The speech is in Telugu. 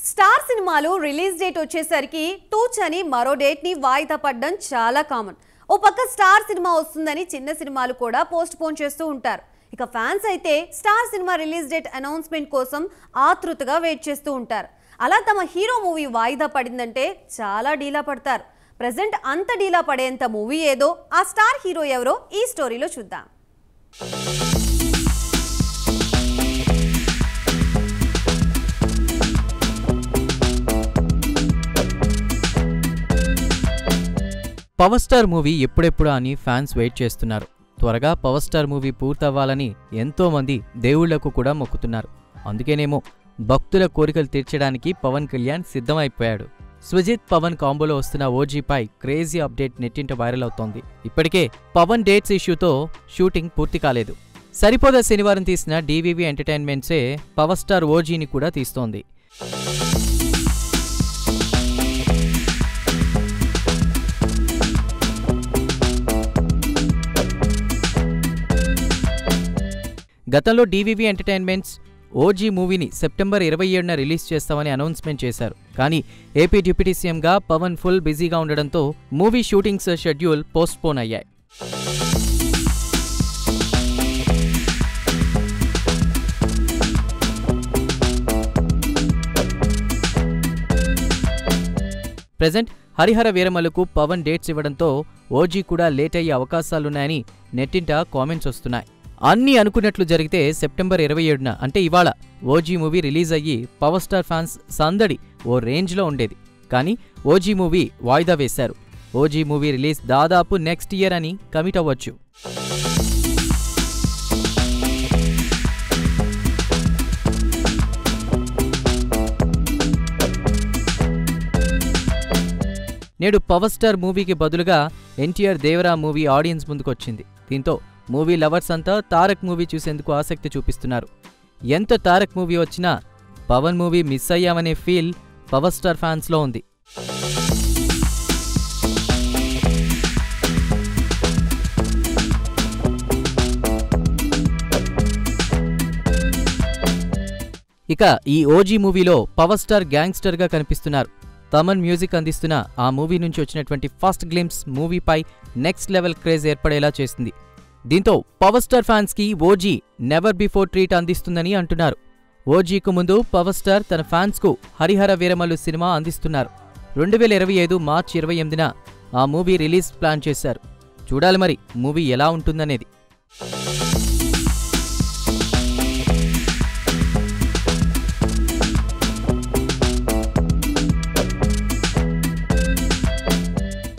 స్టార్ సినిమాలు రిలీజ్ డేట్ వచ్చేసరికి తూచని మరో డేట్ ని వాయిదా పడడం చాలా కామన్. ఓ పక్క స్టార్ సినిమా వస్తుందని చిన్న సినిమాలు కూడా పోస్ట్ పోన్ చేస్తూ ఉంటారు. ఇక ఫ్యాన్స్ అయితే star cinema release date announcement కోసం ఆతృతగా వెయిట్ చేస్తూ ఉంటారు. అలా తమ హీరో మూవీ వాయిదా పడిందంటే చాలా డీలా పడతారు. ప్రెజెంట్ అంత డీలా పడేంత మూవీ ఏదో, ఆ స్టార్ హీరో ఎవరో ఈ స్టోరీలో చూద్దాం. పవర్ స్టార్ మూవీ ఎప్పుడెప్పుడా అని ఫ్యాన్స్ వెయిట్ చేస్తున్నారు. త్వరగా పవర్ స్టార్ మూవీ పూర్తవ్వాలని ఎంతోమంది దేవుళ్లకు కూడా మొక్కుతున్నారు. అందుకేనేమో భక్తుల కోరికలు తీర్చడానికి పవన్ కళ్యాణ్ సిద్ధమైపోయాడు. సుజిత్ పవన్ కాంబోలో వస్తున్న ఓజీపై క్రేజీ అప్డేట్ నెట్టింట వైరల్ అవుతోంది. ఇప్పటికే పవన్ డేట్స్ ఇష్యూతో షూటింగ్ పూర్తి కాలేదు. సరిపోదా శనివారం తీసిన డివివి ఎంటర్టైన్మెంట్సే పవర్ స్టార్ ఓజీని కూడా తీస్తోంది. గతంలో డివివి ఎంటర్టైన్మెంట్స్ ఓజీ మూవీని సెప్టెంబర్ 27న రిలీజ్ చేస్తామని అనౌన్స్మెంట్ చేశారు. కానీ ఏపీ డిప్యూటీ సీఎంగా పవన్ ఫుల్ బిజీగా ఉండడంతో మూవీ షూటింగ్స్ షెడ్యూల్ పోస్ట్పోన్ అయ్యాయి. ప్రెజెంట్ హరిహర వీరమలకు పవన్ డేట్స్ ఇవ్వడంతో ఓజీ కూడా లేట్ అయ్యే అవకాశాలున్నాయని నెట్టింట కామెంట్స్ వస్తున్నాయి. అన్నీ అనుకున్నట్లు జరిగితే సెప్టెంబర్ 27న అంటే ఇవాళ ఓజీ మూవీ రిలీజ్ అయ్యి పవర్ స్టార్ ఫ్యాన్స్ సందడి ఓ రేంజ్లో ఉండేది. కానీ ఓజీ మూవీ వాయిదా వేశారు. ఓజీ మూవీ రిలీజ్ దాదాపు నెక్స్ట్ ఇయర్ అని కమిట్ అవ్వచ్చు. నేడు పవర్ స్టార్ మూవీకి బదులుగా ఎన్టీఆర్ దేవరా మూవీ ఆడియన్స్ ముందుకొచ్చింది. దీంతో మూవీ లవర్స్ అంతా తారక్ మూవీ చూసేందుకు ఆసక్తి చూపిస్తున్నారు. ఎంత తారక్ మూవీ వచ్చినా పవన్ మూవీ మిస్ అయ్యామనే ఫీల్ పవర్ స్టార్ ఫ్యాన్స్లో ఉంది. ఇక ఈ ఓజీ మూవీలో పవర్ స్టార్ గ్యాంగ్స్టర్గా కనిపిస్తున్నారు. తమన్ మ్యూజిక్ అందిస్తున్న ఆ మూవీ నుంచి వచ్చినటువంటి ఫస్ట్ గ్లింప్స్ మూవీపై నెక్స్ట్ లెవెల్ క్రేజ్ ఏర్పడేలా చేసింది. దీంతో పవర్ స్టార్ ఫ్యాన్స్కి ఓజీ నెవర్ బిఫోర్ ట్రీట్ అందిస్తుందని అంటున్నారు. ఓజీకు ముందు పవర్ స్టార్ తన ఫ్యాన్స్కు హరిహర వీరమల్లు సినిమా అందిస్తున్నారు. 2025 మార్చి 28న ఆ మూవీ రిలీజ్ ప్లాన్ చేశారు. చూడాలి మరి మూవీ ఎలా ఉంటుందనేది.